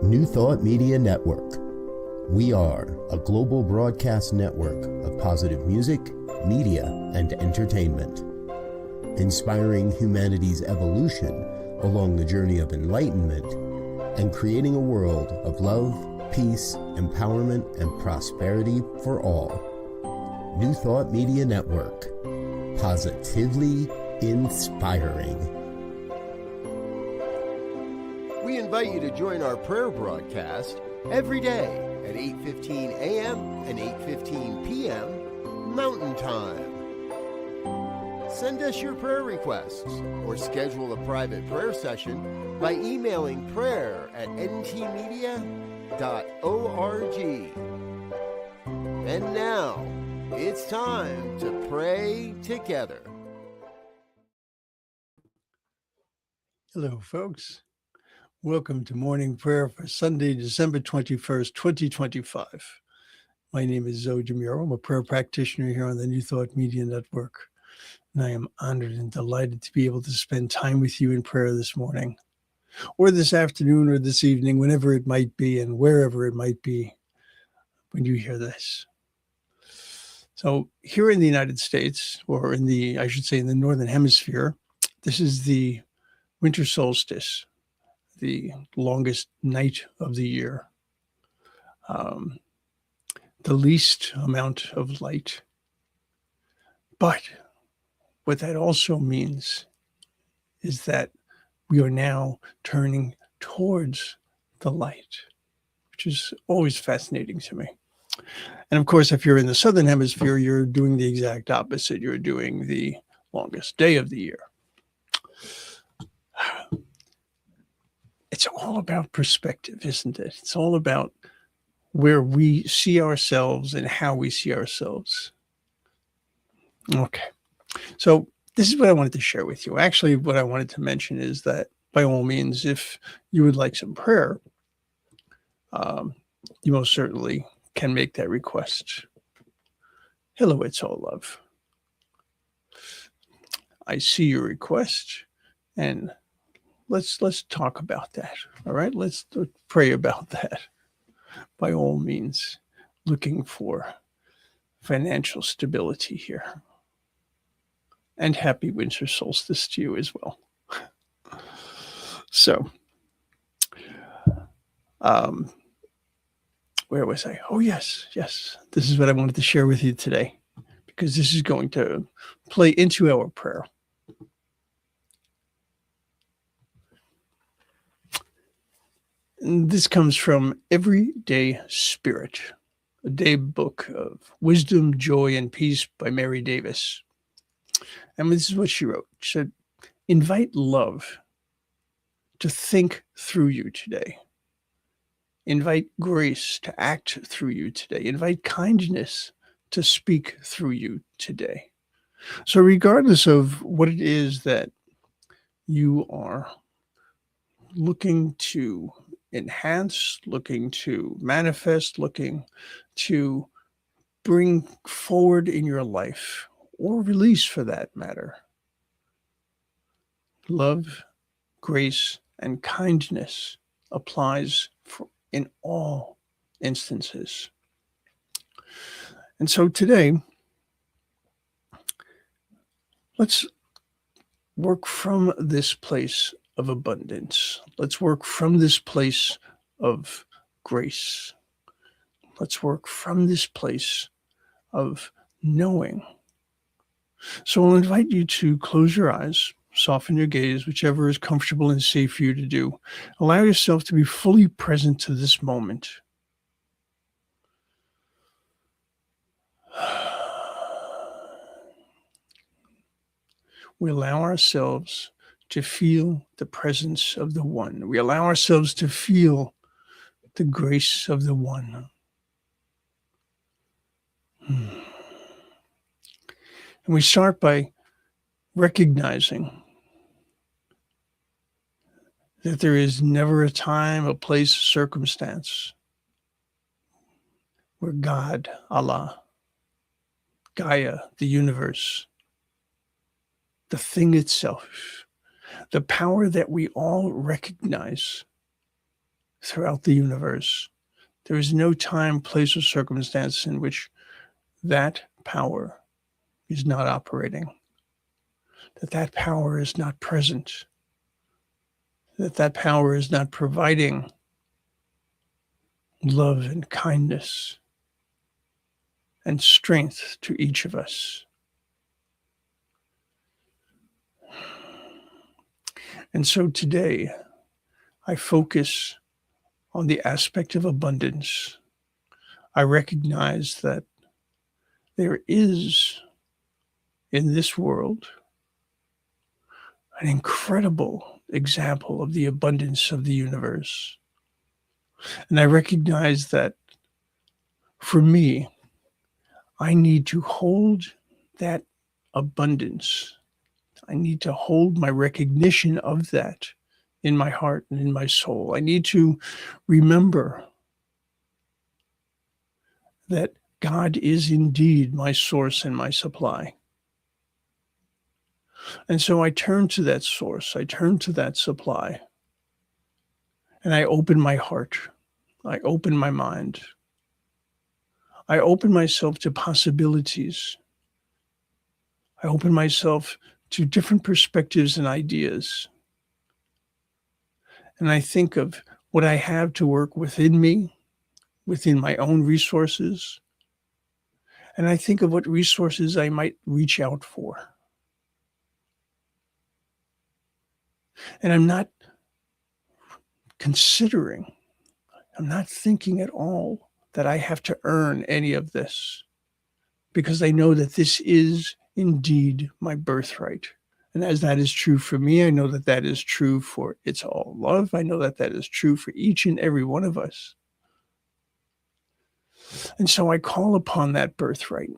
New Thought Media Network. We are a global broadcast network of positive music, media, and entertainment, inspiring humanity's evolution along the journey of enlightenment and creating a world of love, peace, empowerment, and prosperity for all. New Thought Media Network. Positively inspiring. We invite you to join our prayer broadcast every day at 8:15 a.m. and 8:15 p.m. Mountain Time. Send us your prayer requests or schedule a private prayer session by emailing prayer@ntmedia.org. And now, it's time to pray together. Hello, folks. Welcome to morning prayer for Sunday, December 21st, 2025. My name is Muro. I'm a prayer practitioner here on the New Thought Media Network, and I am honored and delighted to be able to spend time with you in prayer this morning, or this afternoon, or this evening, whenever it might be, and wherever it might be when you hear this. So here in the United States, or in the Northern Hemisphere, this is the winter solstice, the longest night of the year, the least amount of light. But what that also means is that we are now turning towards the light, which is always fascinating to me. And of course, if you're in the Southern Hemisphere, you're doing the exact opposite. You're doing the longest day of the year. It's all about perspective, isn't it? It's all about where we see ourselves and how we see ourselves. Okay. So this is what I wanted to share with you. Actually, what I wanted to mention is that, by all means, if you would like some prayer, you most certainly can make that request. Hello, it's all love. I see your request, and let's talk about that. All right, let's pray about that. By all means, looking for financial stability here, and happy winter solstice to you as well. So, where was I? Oh, yes. This is what I wanted to share with you today, because this is going to play into our prayer. And this comes from Everyday Spirit, a day book of wisdom, joy, and peace by Mary Davis. And this is what she wrote. She said, invite love to think through you today. Invite grace to act through you today. Invite kindness to speak through you today. So regardless of what it is that you are looking to enhance, looking to manifest, looking to bring forward in your life, or release for that matter, love, grace, and kindness applies in all instances. And so today, let's work from this place of abundance. Let's work from this place of grace. Let's work from this place of knowing. So I'll invite you to close your eyes, soften your gaze, whichever is comfortable and safe for you to do. Allow yourself to be fully present to this moment. We allow ourselves to feel the presence of the One. We allow ourselves to feel the grace of the One. And we start by recognizing that there is never a time, a place, a circumstance where God, Allah, Gaia, the universe, the thing itself, the power that we all recognize throughout the universe. There is no time, place, or circumstance in which that power is not operating, that power is not present, that power is not providing love and kindness and strength to each of us. And so today, I focus on the aspect of abundance. I recognize that there is in this world an incredible example of the abundance of the universe. And I recognize that for me, I need to hold that abundance. I need to hold my recognition of that in my heart and in my soul. I need to remember that God is indeed my source and my supply. And so I turn to that source, I turn to that supply, and I open my heart, I open my mind, I open myself to possibilities, I open myself to different perspectives and ideas. And I think of what I have to work within me, within my own resources, and I think of what resources I might reach out for. And I'm not considering, I'm not thinking at all that I have to earn any of this, because I know that this is indeed my birthright. And as that is true for me, I know that that is true for It's All Love. I know that that is true for each and every one of us. And so I call upon that birthright.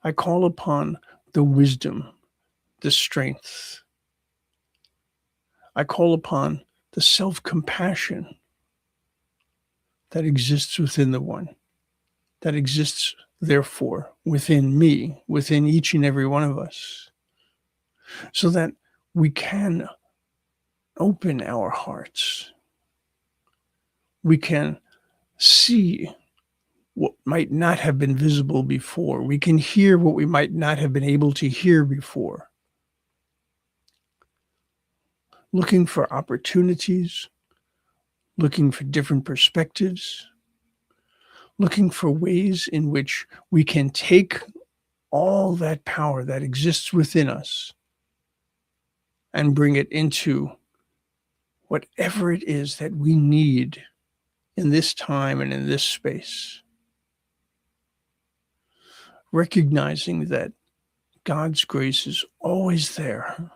I call upon the wisdom, the strength. I call upon the self-compassion that exists within the one, that exists, therefore, within me, within each and every one of us, so that we can open our hearts. We can see what might not have been visible before. We can hear what we might not have been able to hear before. Looking for opportunities, looking for different perspectives, looking for ways in which we can take all that power that exists within us and bring it into whatever it is that we need in this time and in this space. Recognizing that God's grace is always there.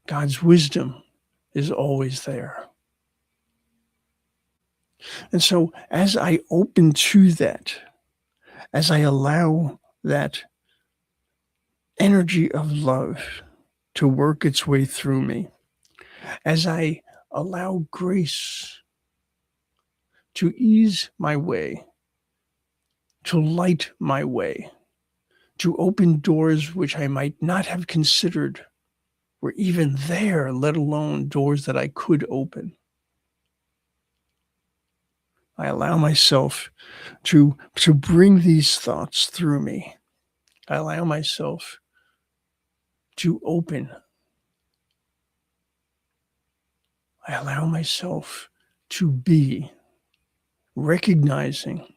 God's wisdom is always there. And so as I open to that, as I allow that energy of love to work its way through me, as I allow grace to ease my way, to light my way, to open doors which I might not have considered were even there, let alone doors that I could open. I allow myself to bring these thoughts through me. I allow myself to open. I allow myself to be, recognizing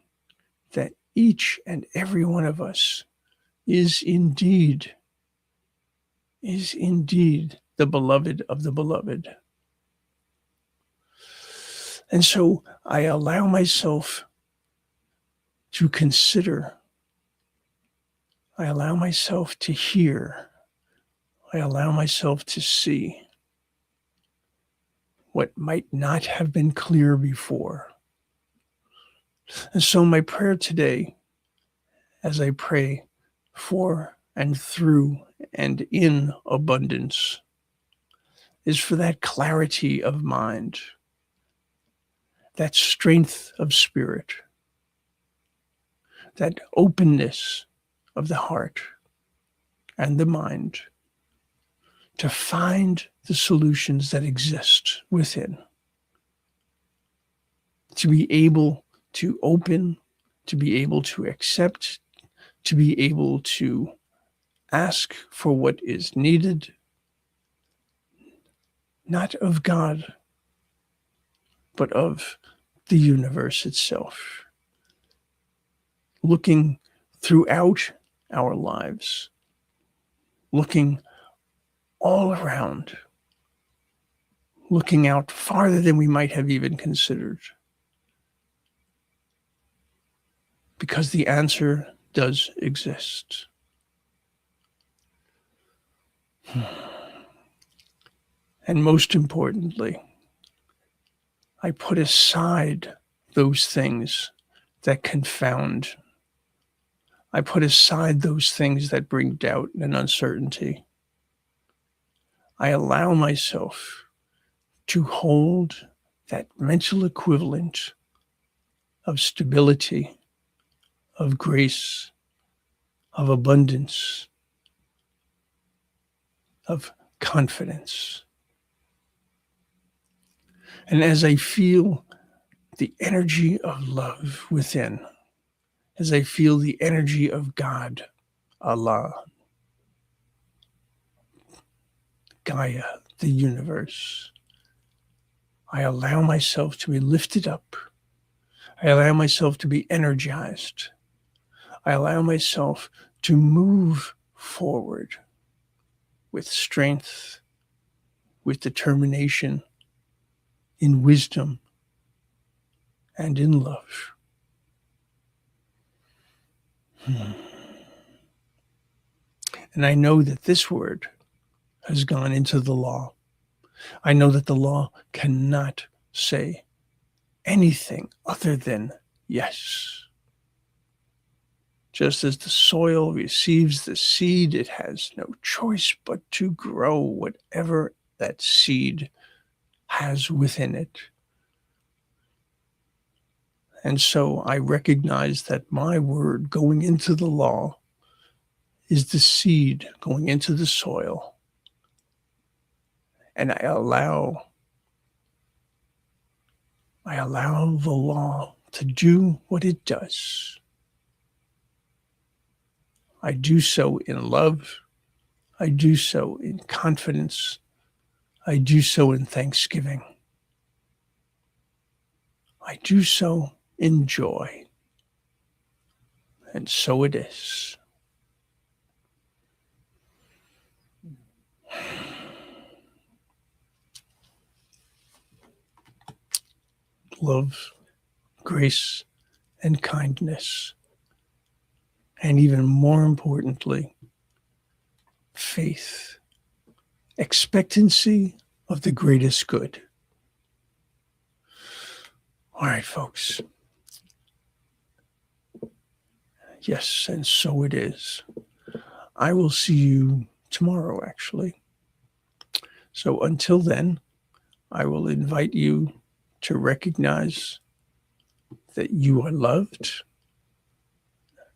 that each and every one of us is indeed the beloved of the beloved. And so I allow myself to consider. I allow myself to hear. I allow myself to see what might not have been clear before. And so my prayer today, as I pray for and through and in abundance, is for that clarity of mind, that strength of spirit, that openness of the heart and the mind to find the solutions that exist within, to be able to open, to be able to accept, to be able to ask for what is needed, not of God, but of the universe itself. Looking throughout our lives, looking all around, looking out farther than we might have even considered. Because the answer does exist. And most importantly, I put aside those things that confound. I put aside those things that bring doubt and uncertainty. I allow myself to hold that mental equivalent of stability, of grace, of abundance, of confidence. And as I feel the energy of love within, as I feel the energy of God, Allah, Gaia, the universe, I allow myself to be lifted up. I allow myself to be energized. I allow myself to move forward with strength, with determination, in wisdom, and in love. And I know that this word has gone into the law. I know that the law cannot say anything other than yes. Just as the soil receives the seed, it has no choice but to grow whatever that seed has within it. And so I recognize that my word going into the law is the seed going into the soil. And I allow the law to do what it does. I do so in love. I do so in confidence. I do so in thanksgiving. I do so in joy. And so it is. Love, grace, and kindness. And even more importantly, faith, expectancy of the greatest good. All right, folks. Yes, and so it is. I will see you tomorrow, actually. So until then, I will invite you to recognize that you are loved,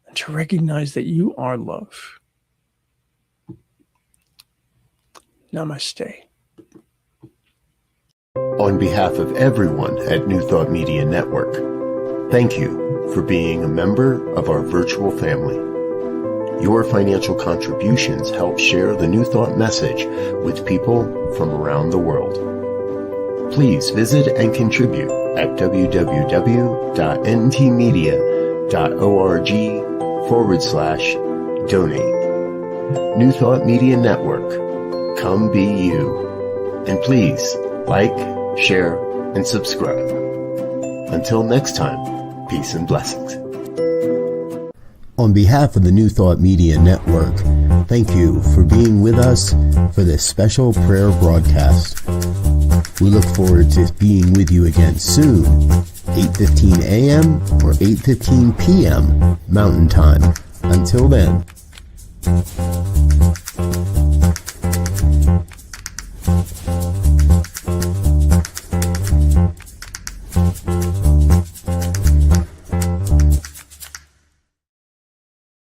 and to recognize that you are love. Namaste. On behalf of everyone at New Thought Media Network, thank you for being a member of our virtual family. Your financial contributions help share the New Thought message with people from around the world. Please visit and contribute at www.ntmedia.org/donate. New Thought Media Network, come be you. And please like, share, and subscribe. Until next time, peace and blessings. On behalf of the New Thought Media Network, thank you for being with us for this special prayer broadcast. We look forward to being with you again soon, 8:15 a.m. or 8:15 p.m. Mountain Time. Until then.